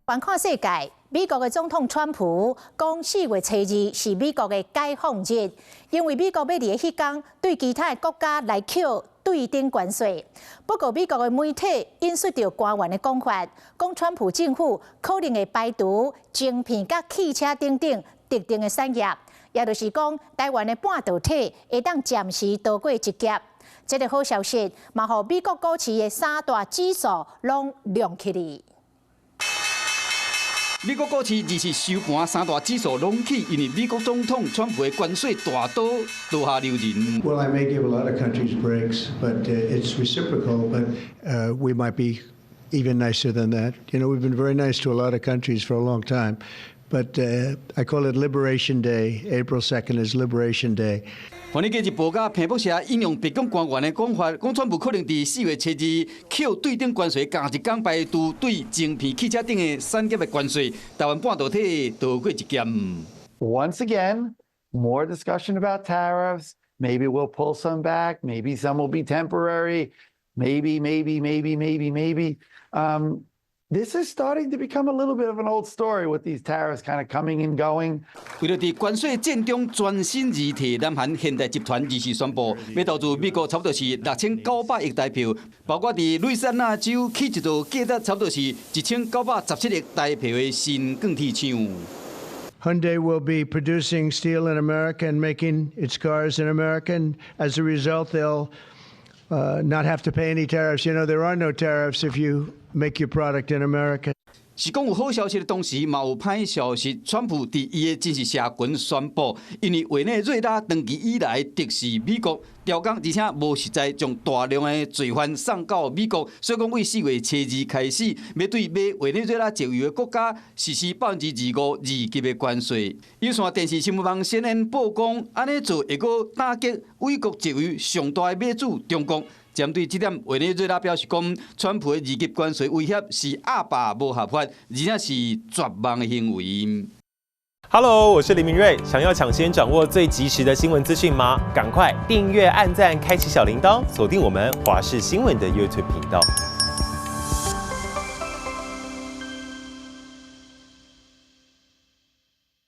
环看世界，美国的总统川普讲4月初2是美国的解放日，因为美国要伫迄天对其他的国家来扣对等关税。不过，美国的媒体引述着官员的讲法，讲川普政府可能会排除晶片、甲汽车等等特定的产业，也就是讲，台湾的半导体会当暂时逃过一劫。这个好消息，嘛，互美国股市的3大指数拢亮起嚟。 美国股市24收盘3大指数拢起，因为美国总统川普的关税大刀落下留人。Well, I may give a lot of countries breaks, but it's reciprocal. But we might be even nicer than that. You know, we've been very nice to a lot of countries for a long time. But I call it Liberation Day. April 2nd is Liberation Day. 华尔街日报甲彭博社引用白宫官员的讲法，讲川普可能伫4月初2扣对等关税，加一天排除对晶片、汽车等的产业的关税，台湾半导体逃过一劫。Once again, more discussion about tariffs. Maybe we'll pull some back. Maybe some will be temporary. Maybe. This is starting to become a little bit of an old story with these tariffs kind of coming and going. 为了伫关税战中全身而退，南韩现代集团24宣布，要投资美国差不多是6900亿台票，包括伫路易斯安那州起一座价值差不多是1917亿台票的新钢铁厂。Hyundai will be producing steel in America and making its cars in America. And as a result, they'll not have to pay any tariffs. You know, there are no tariffs if you make your product in America. 是讲有好消息的同时，嘛有歹消息。川普伫伊的真实社群宣布，因为委内瑞拉长期以来敌视美国，调工，而且无实在将大量的罪犯送到美国，所以讲为4月初2开始，要对买委内瑞拉石油的国家实施25%二级的关税。有线电视新闻网 CNN 报讲，安尼做会阁打击美国石油上大的买主中国。针对这点，委内瑞拉表示讲，川普的二级关税威胁是阿爸无合法，而且是绝望的行为。Hello， 我是林明瑞。想要抢先掌握最及时的新闻资讯吗？赶快订阅、按赞、开启小铃铛，锁定我们华视新闻的 YouTube 频道。